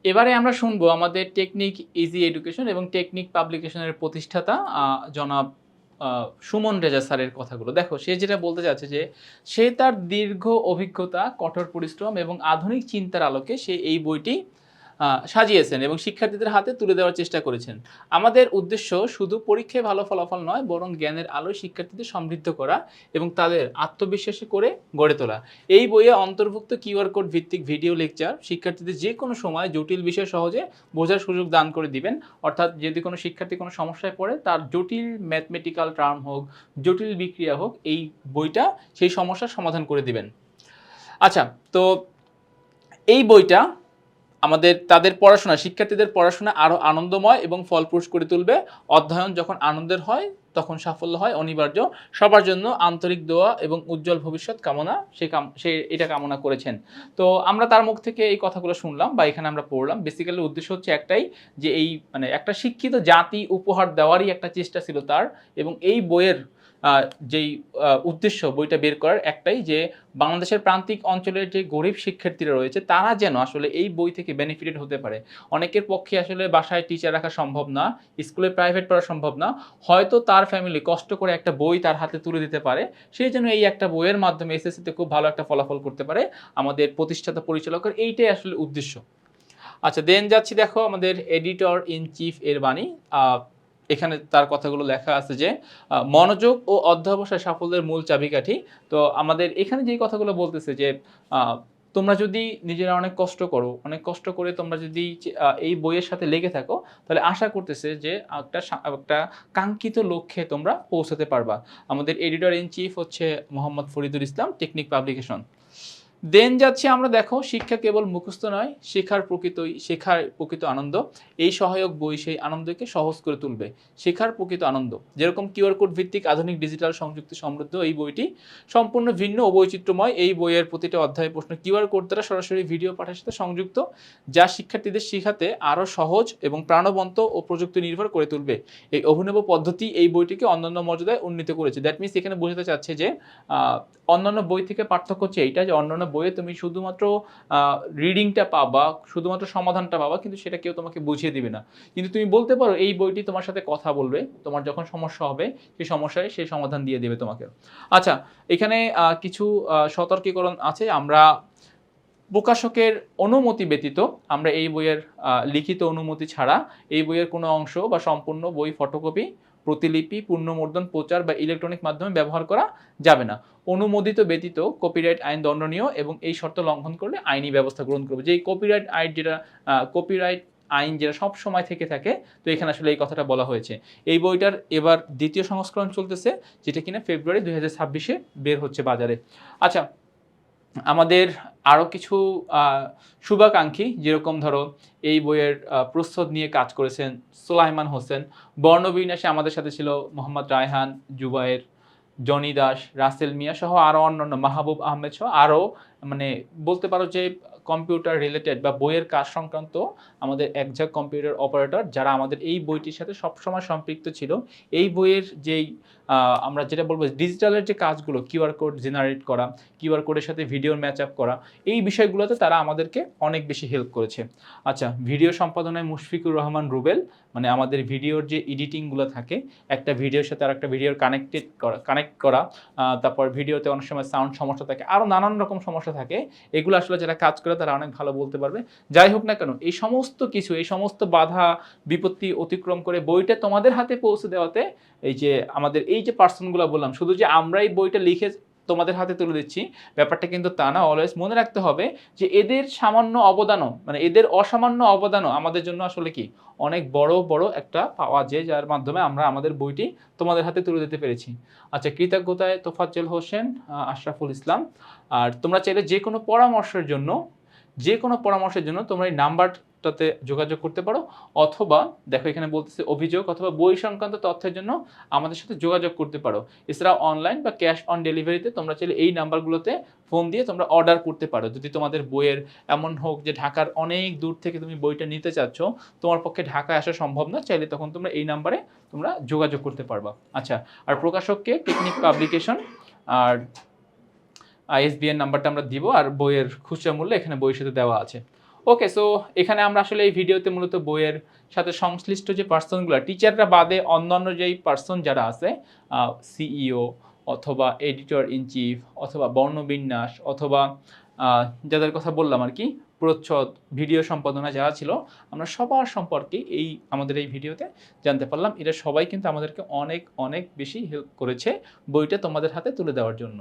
এবারে আমরা শুনবো আমাদের টেকনিক ইজি এডুকেশন এবং টেকনিক পাবলিকেশনের প্রতিষ্ঠাতা জনাব সুমন রেজা স্যারের কথাগুলো। দেখো সে যেটা বলতে চাচ্ছে যে সে তার দীর্ঘ অভিজ্ঞতা, কঠোর পরিশ্রম এবং আধুনিক চিন্তার আলোকে সে এই বইটি সাজিয়েছেন এবং শিক্ষার্থীদের হাতে তুলে দেওয়ার চেষ্টা করেছেন। আমাদের উদ্দেশ্য শুধু পরীক্ষায় ভালো ফলাফল নয়, বরং জ্ঞানের আলোয় শিক্ষার্থীদের সমৃদ্ধ করা এবং তাদের আত্মবিশ্বাসী করে গড়ে তোলা। এই বইয়ে অন্তর্ভুক্ত কিউআর কোড ভিত্তিক ভিডিও লেকচার শিক্ষার্থীদের যে কোনো সময় জটিল বিষয় সহজে বোঝার সুযোগ দান করে দিবেন। অর্থাৎ যদি কোনো শিক্ষার্থী কোনো সমস্যায় পড়ে, তার জটিল ম্যাথমেটিক্যাল টার্ম হোক, জটিল বিক্রিয়া হোক, এই বইটা সেই সমস্যার সমাধান করে দিবেন। আচ্ছা, তো এই বইটা তাদের পড়াশোনা, শিক্ষার্থীদের পড়াশোনা আরও আনন্দময় এবং ফলপ্রসূ করে তুলবে। অধ্যয়ন যখন আনন্দের হয় তখন সাফল্য হয় অনিবার্য। সবার জন্য আন্তরিক দোয়া এবং উজ্জ্বল ভবিষ্যৎ কামনা সে এটা কামনা করেছেন। তো আমরা তার মুখ থেকে এই কথাগুলো শুনলাম বা এখানে আমরা পড়লাম। বেসিক্যালি উদ্দেশ্য হচ্ছে একটাই, যে এই মানে একটা শিক্ষিত জাতি উপহার দেওয়ারই একটা চেষ্টা ছিল তার, এবং এই বইয়ের যেই উদ্দেশ্য বইটা বের করার একটাই, যে বাংলাদেশের প্রান্তিক অঞ্চলের যে গরিব শিক্ষার্থীরা রয়েছে তারা যেন আসলে এই বই থেকে বেনিফিটেড হতে পারে। অনেকের পক্ষে আসলে বাসায় টিচার রাখা সম্ভব না, স্কুলে প্রাইভেট পড়া সম্ভব না, হয়তো তার ফ্যামিলি কষ্ট করে একটা বই তার হাতে তুলে দিতে পারে, সেই জন্য এই একটা বইয়ের মাধ্যমে এসএসসিতে খুব ভালো একটা ফলাফল করতে পারে আমাদের প্রতিষ্ঠাতা পরিচালকের, এইটাই আসলে উদ্দেশ্য। আচ্ছা, দেন যাচ্ছি, দেখো আমাদের এডিটর ইন চিফ এর বাণী। এখানে তার কথাগুলো লেখা আছে যে মনোযোগ ও অধ্যবসায় সাফল্যের মূল চাবিকাঠি। তো আমাদের এখানে যেই কথাগুলো বলতেছে যে তোমরা যদি নিজেরা অনেক কষ্ট করো, অনেক কষ্ট করে তোমরা যদি এই বইয়ের সাথে লেগে থাকো, তাহলে আশা করতেছে যে একটা কাঙ্ক্ষিত লক্ষ্যে তোমরা পৌঁছাতে পারবা। আমাদের এডিটর ইন চিফ হচ্ছে মোহাম্মদ ফরিদুল ইসলাম, টেকনিক পাবলিকেশন। দেন যাচ্ছি আমরা, দেখো শিক্ষা কেবল মুখস্থ নয়, শেখার প্রকৃত আনন্দ। এই সহায়ক বই সেই আনন্দকে সহজ করে তুলবে। শেখার প্রকৃত আনন্দ যেরকম কিউআর কোড ভিত্তিক আধুনিক ডিজিটাল সংযুক্তি সমৃদ্ধ এই বইটি সম্পূর্ণ ভিন্ন ও বৈচিত্র্যময়। এই বইয়ের প্রতিটা অধ্যায় প্রশ্ন কিউআর কোড দ্বারা সরাসরি ভিডিও পাঠের সাথে সংযুক্ত, যা শিক্ষার্থীদের শেখাতে আরও সহজ এবং প্রাণবন্ত ও প্রযুক্তি নির্ভর করে তুলবে। এই অভিনব পদ্ধতি এই বইটিকে অন্যান্য মর্যাদায় উন্নীত করেছে। দ্যাট মিনস এখানে বোঝাতে চাচ্ছে যে অন্যান্য বই থেকে পার্থক্য হচ্ছে এইটা, যে অন্যান্য বইয়ে তুমি শুধুমাত্র রিডিংটা পাবা, শুধুমাত্র সমাধানটা পাবা, কিন্তু সেটা কেউ তোমাকে বুঝিয়ে দিবে না। কিন্তু তুমি বলতে পারো এই বইটি তোমার সাথে কথা বলবে, তোমার যখন সমস্যা হবে সেই সমস্যায় সে সমাধান দিয়ে দেবে তোমাকে। আচ্ছা, এখানে কিছু সতর্কীকরণ আছে। আমরা প্রকাশকের অনুমতি ব্যতীত আমরা এই বইয়ের লিখিত অনুমতি ছাড়া এই বইয়ের কোনো অংশ বা সম্পূর্ণ বই ফটোকপি, প্রতিলিপি, পুনর্মুদ্রণ, প্রচার বা ইলেকট্রনিক মাধ্যমে ব্যবহার করা যাবে না। অনুমোদিত ব্যতীত কপিরাইট আইন দণ্ডনীয় এবং এই শর্ত লঙ্ঘন করলে আইনি ব্যবস্থা গ্রহণ করবে। যে কপিরাইট আইন যেটা সব সময় থেকে থাকে, তো এখানে আসলে এই কথাটা বলা হয়েছে। এই বইটার এবার দ্বিতীয় সংস্করণ চলতেছে, যেটা কিনা ফেব্রুয়ারি 2026 বের হচ্ছে বাজারে। আচ্ছা, আমাদের আরও কিছু শুভাকাঙ্ক্ষী, যেরকম ধরো এই বইয়ের প্রচ্ছদ নিয়ে কাজ করেছেন সোলাইমান হোসেন, বর্ণবিন্যাসে আমাদের সাথে ছিল মোহাম্মদ রায়হান, জুবায়ের, জনি দাস, রাসেল মিয়া সহ আরও অন্যান্য, মাহবুব আহমেদ সহ আরও, মানে বলতে পারো যে কম্পিউটার রিলেটেড বা বইয়ের কাজ সংক্রান্ত আমাদের একঝাঁক কম্পিউটার অপারেটর, যারা আমাদের এই বইটির সাথে সবসময় সম্পৃক্ত ছিল। এই বইয়ের যেই আমরা যেটা বলবো ডিজিটালের যে কাজগুলো, কিউআর কোড জেনারেট করা, কিউআর কোডের সাথে ভিডিওর ম্যাচ আপ করা, এই বিষয়গুলোতে তারা আমাদেরকে অনেক বেশি হেল্প করেছে। আচ্ছা, ভিডিও সম্পাদনায় মুশফিকুর রহমান রুবেল, মানে আমাদের ভিডিওর যে এডিটিংগুলো থাকে, একটা ভিডিওর সাথে আর একটা ভিডিওর কানেক্ট করা, তারপর ভিডিওতে অনেক সময় সাউন্ড সমস্যা থাকে, আরও নানান রকম সমস্যা থাকে, এগুলো আসলে যারা কাজ করে তারা অনেক ভালো বলতে পারবে। যাই হোক না কেন, এই সমস্ত কিছু, এই সমস্ত বাধা বিপত্তি অতিক্রম করে বইটা তোমাদের হাতে পৌঁছে দেওয়াতে, এই যে আমাদের এই যে পার্সনগুলো বললাম, শুধু যে আমরা এই বইটা লিখে তোমাদের হাতে তুলে দিচ্ছি ব্যাপারটা কিন্তু তা না। অলওয়েজ মনে রাখতে হবে যে এদের সামান্য অবদানও, মানে এদের অসামান্য অবদানও আমাদের জন্য আসলে কি অনেক বড় বড় একটা পাওয়া, যার মাধ্যমে আমরা আমাদের বইটি তোমাদের হাতে তুলে দিতে পেরেছি। আচ্ছা, কৃতজ্ঞতায় তোফাজ্জল হোসেন, আশরাফুল ইসলাম। আর তোমরা চাইলে যে কোনো পরামর্শের জন্য তোমরা এই নাম্বারটাতে যোগাযোগ করতে পারো, অথবা দেখো এখানে বলতেছে অভিযোগ অথবা বই সংক্রান্ত তথ্যের জন্য আমাদের সাথে যোগাযোগ করতে পারো। এছাড়া অনলাইন বা ক্যাশ অন ডেলিভারিতে তোমরা চাইলে এই নাম্বারগুলোতে ফোন দিয়ে তোমরা অর্ডার করতে পারো। যদি তোমাদের বইয়ের এমন হোক যে ঢাকার অনেক দূর থেকে তুমি বইটা নিতে চাচ্ছ, তোমার পক্ষে ঢাকায় আসা সম্ভব না, চাইলে তখন তোমরা এই নাম্বারে তোমরা যোগাযোগ করতে পারবা। আচ্ছা, আর প্রকাশককে টেকনিক পাবলিকেশন, আর আইএসবিএন নাম্বারটা আমরা দিব, আর বইয়ের খুচরা মূল্য এখানে বইয়ের সাথে দেওয়া আছে। ওকে, সো এখানে আমরা আসলে এই ভিডিওতে মূলত বইয়ের সাথে সংশ্লিষ্ট যে পার্সনগুলো, টিচাররা বাদে অন্যান্য যেই পার্সন যারা আছে, সিইও অথবা এডিটর ইন চিফ অথবা বর্ণবিন্যাস অথবা যাদের কথা বললাম আর কি, প্রচ্ছদ, ভিডিও সম্পাদনা যারা ছিল, আমরা সবার সম্পর্কে আমাদের এই ভিডিওতে জানতে পারলাম। এরা সবাই কিন্তু আমাদেরকে অনেক অনেক বেশি হেল্প করেছে বইটা তোমাদের হাতে তুলে দেওয়ার জন্য।